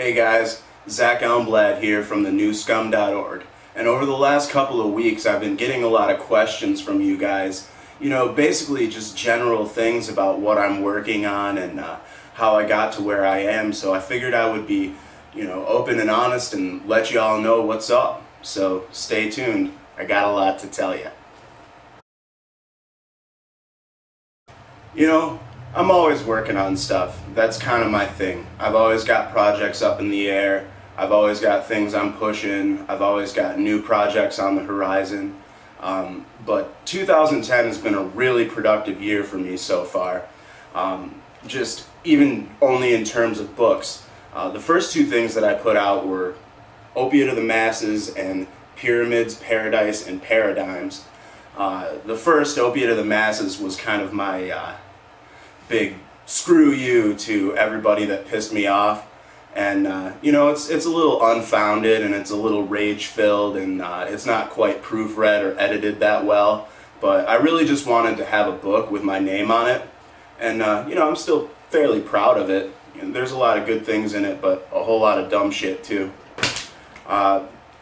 Hey guys, Zach Elmblad here from the new Scum.org. And over the last couple of weeks I've been getting a lot of questions from you guys. Basically just general things about what I'm working on and how I got to where I am. So I figured I would be, open and honest and let you all know what's up. So stay tuned. I got a lot to tell you. I'm always working on stuff. That's kind of my thing. I've always got projects up in the air. I've always got things I'm pushing. I've always got new projects on the horizon. But 2010 has been a really productive year for me so far. Just even only in terms of books. The first two things that I put out were Opiate of the Masses and Pyramids, Paradise, and Paradigms. The first, Opiate of the Masses, was kind of my big screw you to everybody that pissed me off. And it's a little unfounded and it's a little rage-filled and it's not quite proofread or edited that well. But I really just wanted to have a book with my name on it. And I'm still fairly proud of it. There's a lot of good things in it, but a whole lot of dumb shit too.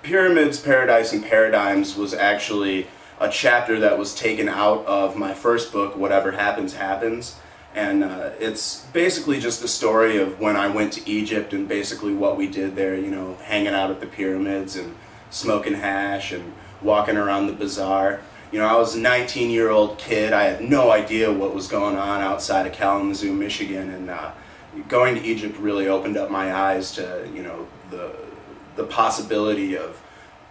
Pyramids, Paradise, and Paradigms was actually a chapter that was taken out of my first book, Whatever Happens, Happens. And it's basically just the story of when I went to Egypt and basically what we did there, hanging out at the pyramids and smoking hash and walking around the bazaar. I was a 19-year-old kid. I had no idea what was going on outside of Kalamazoo, Michigan, and going to Egypt really opened up my eyes to, the possibility of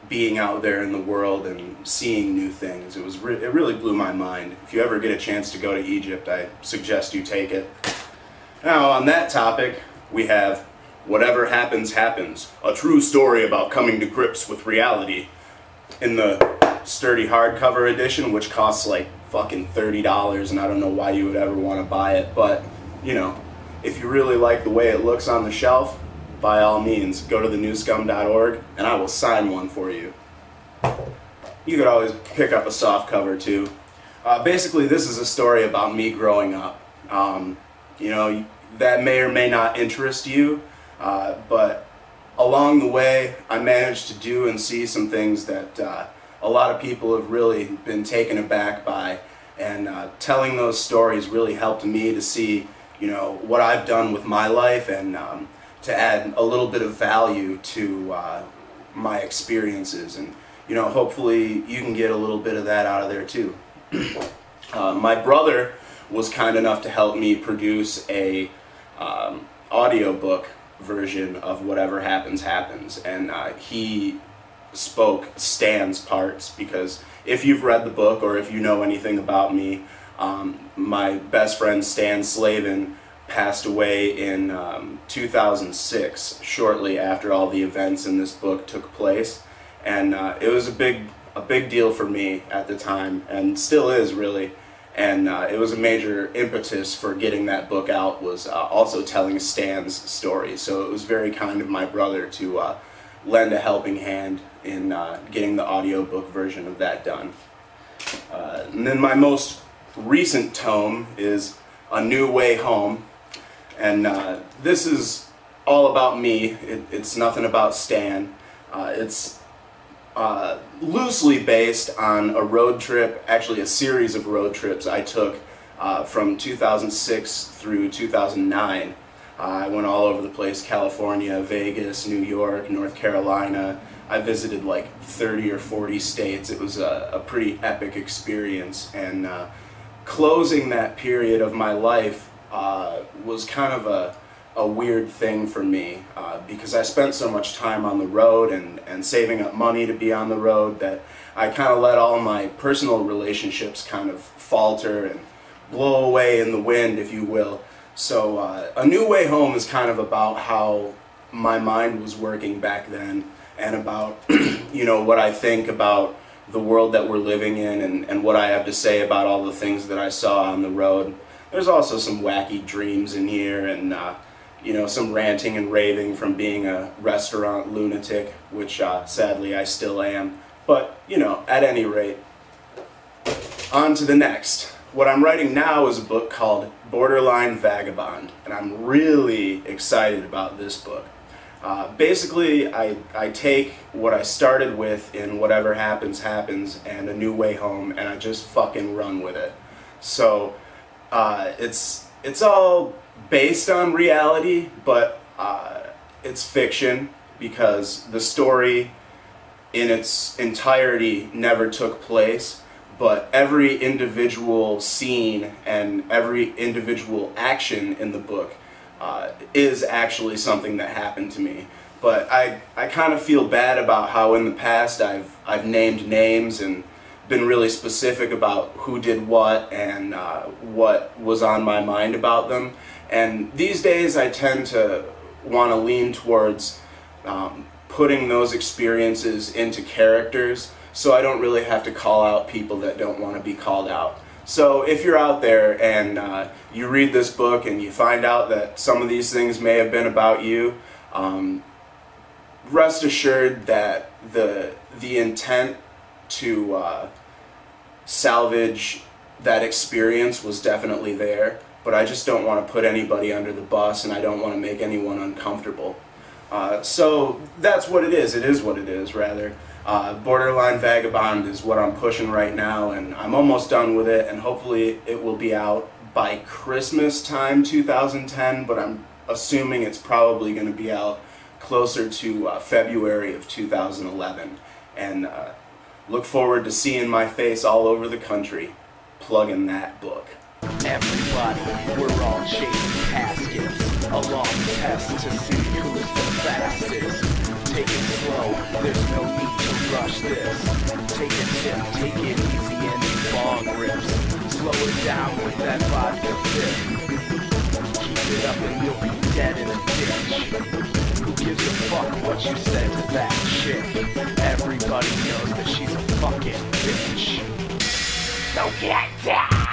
being out there in the world and seeing new things. It really blew my mind. If you ever get a chance to go to Egypt, I suggest you take it. Now, on that topic, we have Whatever Happens, Happens, a true story about coming to grips with reality, in the sturdy hardcover edition, which costs like fucking $30, and I don't know why you would ever want to buy it, but, if you really like the way it looks on the shelf, by all means, go to thenewscum.org and I will sign one for you. You could always pick up a soft cover too. Basically, this is a story about me growing up. That may or may not interest you, but along the way, I managed to do and see some things that a lot of people have really been taken aback by, and telling those stories really helped me to see, what I've done with my life and to add a little bit of value to my experiences, and hopefully you can get a little bit of that out of there too. My brother was kind enough to help me produce a audiobook version of Whatever Happens, Happens, and he spoke Stan's parts, because if you've read the book or if you know anything about me, my best friend Stan Slavin passed away in 2006, shortly after all the events in this book took place, and it was a big deal for me at the time, and still is really, and it was a major impetus for getting that book out, was also telling Stan's story. So it was very kind of my brother to lend a helping hand in getting the audiobook version of that done. And then my most recent tome is A New Way Home. And this is all about me. It's nothing about Stan. It's loosely based on a road trip, actually a series of road trips I took from 2006 through 2009. I went all over the place: California, Vegas, New York, North Carolina. I visited like 30 or 40 states. It was a pretty epic experience, and closing that period of my life was kind of a weird thing for me, because I spent so much time on the road and saving up money to be on the road that I kind of let all my personal relationships kind of falter and blow away in the wind, if you will. So A New Way Home is kind of about how my mind was working back then, and about what I think about the world that we're living in, and what I have to say about all the things that I saw on the road. There's also some wacky dreams in here, and some ranting and raving from being a restaurant lunatic, which sadly I still am. But at any rate, on to the next. What I'm writing now is a book called Borderline Vagabond, and I'm really excited about this book. Basically, I take what I started with in Whatever Happens, Happens and A New Way Home, and I just fucking run with it. So it's all based on reality, but it's fiction because the story in its entirety never took place, but every individual scene and every individual action in the book is actually something that happened to me. But I kind of feel bad about how in the past I've named names and been really specific about who did what and what was on my mind about them. And these days I tend to want to lean towards putting those experiences into characters, so I don't really have to call out people that don't want to be called out. So if you're out there and you read this book and you find out that some of these things may have been about you, rest assured that the intent to salvage that experience was definitely there, but I just don't want to put anybody under the bus and I don't want to make anyone uncomfortable. So that's what it is. It is what it is, rather. Borderline Vagabond is what I'm pushing right now, and I'm almost done with it, and hopefully it will be out by Christmas time 2010, but I'm assuming it's probably going to be out closer to February of 2011. And look forward to seeing my face all over the country plugging that book. Everybody, we're all chasing caskets, a long test to see who's the fastest. Take it slow, there's no need to rush this. Take a tip, take it easy and do bong rips. Slow it down with that vodka fifth. Keep it up and you'll be dead in a ditch. Who gives a fuck what you said to that chick? Everybody knows that she's a fucking bitch. So get down!